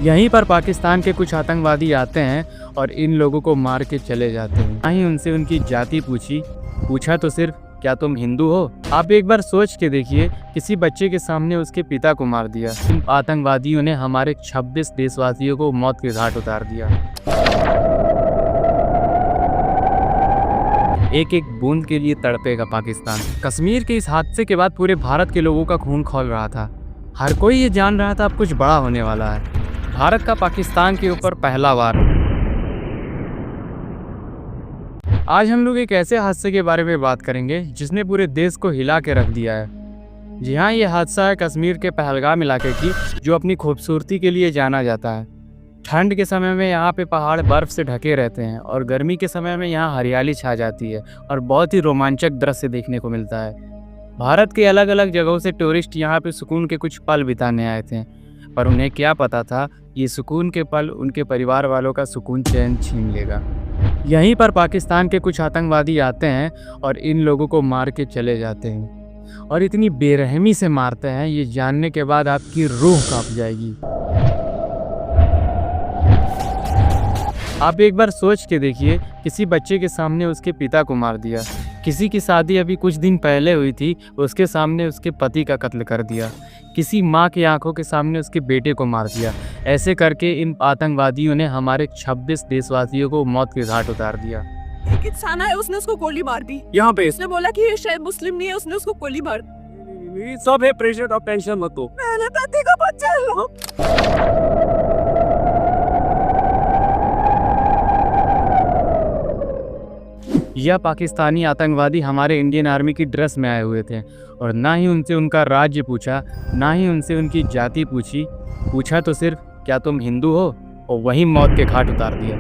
यहीं पर पाकिस्तान के कुछ आतंकवादी आते हैं और इन लोगों को मार के चले जाते हैं। ना ही उनसे उनकी जाति पूछा तो सिर्फ क्या तुम हिंदू हो। आप एक बार सोच के देखिए, किसी बच्चे के सामने उसके पिता को मार दिया। इन आतंकवादियों ने हमारे 26 देशवासियों को मौत के घाट उतार दिया। एक एक बूंद के लिए तड़पेगा पाकिस्तान। कश्मीर के इस हादसे के बाद पूरे भारत के लोगों का खून खौल रहा था। हर कोई ये जान रहा था अब कुछ बड़ा होने वाला है। भारत का पाकिस्तान के ऊपर पहला वार। आज हम लोग एक ऐसे हादसे के बारे में बात करेंगे जिसने पूरे देश को हिला के रख दिया है। जी हाँ, ये हादसा है कश्मीर के पहलगाम इलाके की, जो अपनी खूबसूरती के लिए जाना जाता है। ठंड के समय में यहाँ पे पहाड़ बर्फ से ढके रहते हैं और गर्मी के समय में यहाँ हरियाली छा जाती है और बहुत ही रोमांचक दृश्य देखने को मिलता है। भारत के अलग अलग जगहों से टूरिस्ट यहाँ पे सुकून के कुछ पल बिताने आए थे, पर उन्हें क्या पता था ये सुकून के पल उनके परिवार वालों का सुकून चैन छीन लेगा। यहीं पर पाकिस्तान के कुछ आतंकवादी आते हैं और इन लोगों को मार के चले जाते हैं, और इतनी बेरहमी से मारते हैं, ये जानने के बाद आपकी रूह कांप जाएगी। आप एक बार सोच के देखिए, किसी बच्चे के सामने उसके पिता को मार दिया। किसी की शादी अभी कुछ दिन पहले हुई थी, उसके सामने उसके पति का कत्ल कर दिया। किसी माँ की आंखों के सामने उसके बेटे को मार दिया। ऐसे करके इन आतंकवादियों ने हमारे 26 देशवासियों को मौत के घाट उतार दिया। एक इंसान है, उसने उसको गोली मार दी। यहाँ पे उसने बोला कि ये शायद मुस्लिम नहीं है, उसने उसको गोली मार दी। सब है प्रेशर, आप टेंशन मत लो। मैंने पति को बचा लो। यह पाकिस्तानी आतंकवादी हमारे इंडियन आर्मी की ड्रेस में आए हुए थे, और ना ही उनसे उनका राज्य पूछा, ना ही उनसे उनकी जाति पूछा तो सिर्फ क्या तुम हिंदू हो, और वहीं मौत के घाट उतार दिया।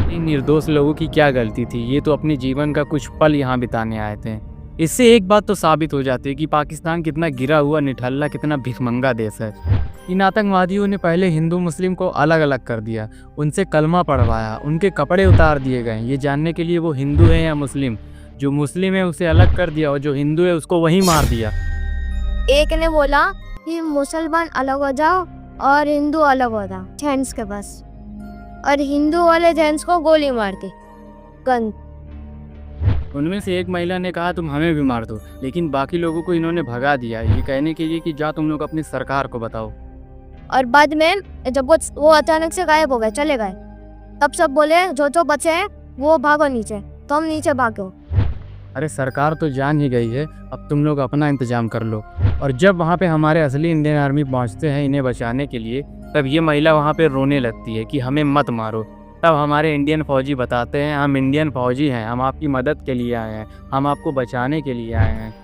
इन निर्दोष लोगों की क्या गलती थी, ये तो अपने जीवन का कुछ पल यहाँ बिताने आए थे। इससे एक बात तो साबित हो जाती है कि पाकिस्तान कितना गिरा हुआ निठल्ला, कितना भिखमंगा देश है। इन आतंकवादियों ने पहले हिंदू मुस्लिम को अलग अलग कर दिया, उनसे कलमा पढ़वाया, उनके कपड़े उतार दिए गए ये जानने के लिए वो हिंदू है या मुस्लिम। जो मुस्लिम है उसे अलग कर दिया और जो हिंदू है उसको वहीं मार दिया। एक ने बोला कि मुसलमान अलग हो जाओ और हिंदू अलग हो जाओ जेंट्स के पास, और हिंदू वाले जेंट्स को गोली मार दी गन। उनमें से एक महिला ने कहा तुम हमें भी मार दो, लेकिन बाकी लोगों को इन्होंने भगा दिया ये कहने के लिए कि जा तुम लोग अपनी सरकार को बताओ। और बाद में जब वो अचानक से गायब हो गए, चले गए, तब सब बोले जो बचे हैं वो भागो नीचे, तो हम नीचे भागो। अरे सरकार तो जान ही गई है, अब तुम लोग अपना इंतजाम कर लो। और जब वहाँ पे हमारे असली इंडियन आर्मी पहुँचते हैं इन्हें बचाने के लिए, तब ये महिला वहाँ पे रोने लगती है कि हमें मत मारो। तब हमारे इंडियन फौजी बताते हैं हम इंडियन फौजी हैं, हम आपकी मदद के लिए आए हैं, हम आपको बचाने के लिए आए हैं।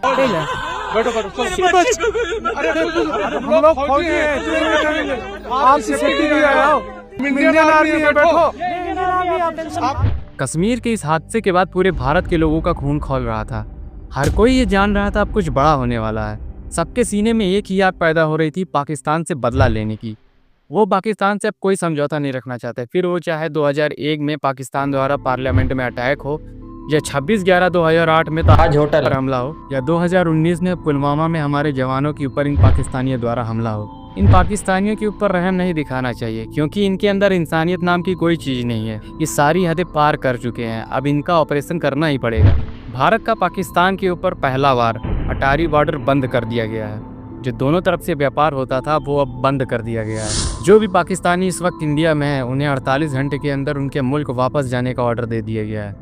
कश्मीर के इस हादसे के बाद पूरे भारत के लोगों का खून खौल रहा था। हर कोई ये जान रहा था अब कुछ बड़ा होने वाला है। सबके सीने में एक ही आग पैदा हो रही थी, पाकिस्तान से बदला लेने की। वो पाकिस्तान से अब कोई समझौता नहीं रखना चाहते, फिर वो चाहे 2001 में पाकिस्तान द्वारा पार्लियामेंट में अटैक हो, या 26/11/2008 में ताज होटल पर हमला हो, या 2019 में पुलवामा में हमारे जवानों के ऊपर इन पाकिस्तानियों द्वारा हमला हो। इन पाकिस्तानियों के ऊपर रहम नहीं दिखाना चाहिए, क्योंकि इनके अंदर इंसानियत नाम की कोई चीज़ नहीं है। ये सारी हदें पार कर चुके हैं, अब इनका ऑपरेशन करना ही पड़ेगा। भारत का पाकिस्तान के ऊपर पहला वार, अटारी बॉर्डर बंद कर दिया गया है। जो दोनों तरफ से व्यापार होता था वो अब बंद कर दिया गया है। जो भी पाकिस्तानी इस वक्त इंडिया में है उन्हें 48 घंटे के अंदर उनके मुल्क वापस जाने का ऑर्डर दे दिया गया है।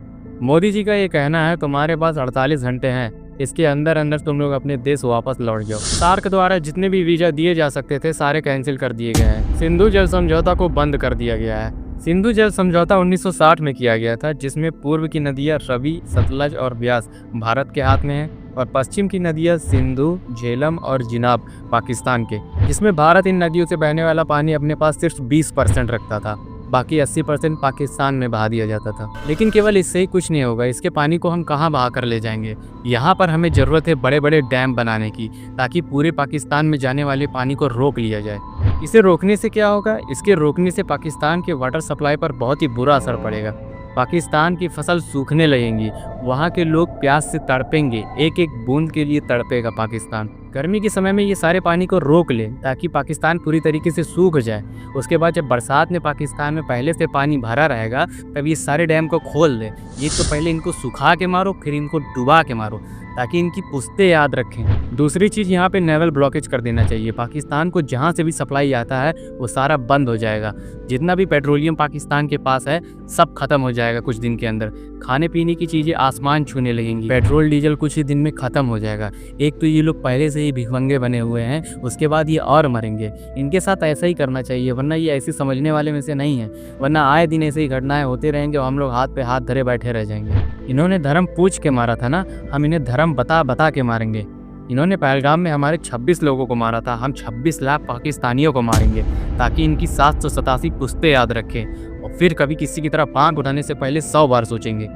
मोदी जी का ये कहना है तुम्हारे पास 48 घंटे हैं, इसके अंदर अंदर तुम लोग अपने देश वापस लौट जाओ। सार्क द्वारा जितने भी वीज़ा दिए जा सकते थे सारे कैंसिल कर दिए गए हैं। सिंधु जल समझौता को बंद कर दिया गया है। सिंधु जल समझौता 1960 में किया गया था, जिसमें पूर्व की नदियाँ रवि, सतलज और ब्यास भारत के हाथ में हैं, और पश्चिम की नदियाँ सिंधु, झेलम और जिनाब पाकिस्तान के, जिसमें भारत इन नदियों से बहने वाला पानी अपने पास सिर्फ 20% रखता था, बाकी 80% पाकिस्तान में बहा दिया जाता था। लेकिन केवल इससे ही कुछ नहीं होगा, इसके पानी को हम कहाँ बहा कर ले जाएंगे। यहाँ पर हमें ज़रूरत है बड़े बड़े डैम बनाने की, ताकि पूरे पाकिस्तान में जाने वाले पानी को रोक लिया जाए। इसे रोकने से क्या होगा, इसके रोकने से पाकिस्तान के वाटर सप्लाई पर बहुत ही बुरा असर पड़ेगा। पाकिस्तान की फसल सूखने लगेंगी, वहाँ के लोग प्यास से तड़पेंगे, एक एक बूंद के लिए तड़पेगा पाकिस्तान। गर्मी के समय में ये सारे पानी को रोक लें ताकि पाकिस्तान पूरी तरीके से सूख जाए। उसके बाद जब बरसात में पाकिस्तान में पहले से पानी भरा रहेगा तब ये सारे डैम को खोल दें। ये तो पहले इनको सुखा के मारो, फिर इनको डुबा के मारो ताकि इनकी पुश्ते याद रखें। दूसरी चीज़, यहाँ पे नेवल ब्लॉकेज कर देना चाहिए। पाकिस्तान को जहाँ से भी सप्लाई आता है वो सारा बंद हो जाएगा। जितना भी पेट्रोलियम पाकिस्तान के पास है सब खत्म हो जाएगा कुछ दिन के अंदर। खाने पीने की चीज़ें आसमान छूने लगेंगी। पेट्रोल डीजल कुछ ही दिन में ख़त्म हो जाएगा। एक तो ये लोग पहले से ही भिखमंगे बने हुए हैं, उसके बाद ये और मरेंगे। इनके साथ ऐसा ही करना चाहिए, वरना ये ऐसे समझने वाले में से नहीं है। वरना आए दिन ऐसे ही घटनाएं होते रहेंगे और हम लोग हाथ पे हाथ धरे बैठे रह जाएंगे। इन्होंने धर्म पूछ के मारा था ना, हम इन्हें धर्म बता बता के मारेंगे। इन्होंने पहलगाम में हमारे 26 लोगों को मारा था, हम 26 लाख पाकिस्तानियों को मारेंगे ताकि इनकी 787 पुश्ते याद रखें और फिर कभी किसी की तरफ आंख उठाने से पहले 100 बार सोचेंगे।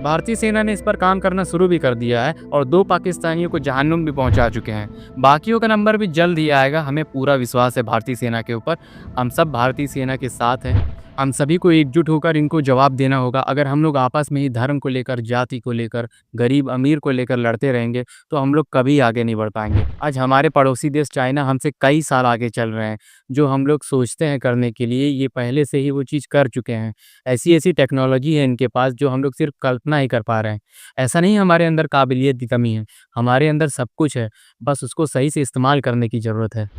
भारतीय सेना ने इस पर काम करना शुरू भी कर दिया है और 2 पाकिस्तानियों को जहन्नुम भी पहुंचा चुके हैं। बाकियों का नंबर भी जल्द ही आएगा। हमें पूरा विश्वास है भारतीय सेना के ऊपर। हम सब भारतीय सेना के साथ हैं। हम सभी को एकजुट होकर इनको जवाब देना होगा। अगर हम लोग आपस में ही धर्म को लेकर, जाति को लेकर, गरीब अमीर को लेकर लड़ते रहेंगे तो हम लोग कभी आगे नहीं बढ़ पाएंगे। आज हमारे पड़ोसी देश चाइना हमसे कई साल आगे चल रहे हैं। जो हम लोग सोचते हैं करने के लिए, ये पहले से ही वो चीज़ कर चुके हैं। ऐसी ऐसी टेक्नोलॉजी है इनके पास जो हम लोग सिर्फ कल्पना ही कर पा रहे हैं। ऐसा नहीं हमारे अंदर काबिलियत की कमी है, हमारे अंदर सब कुछ है, बस उसको सही से इस्तेमाल करने की ज़रूरत है।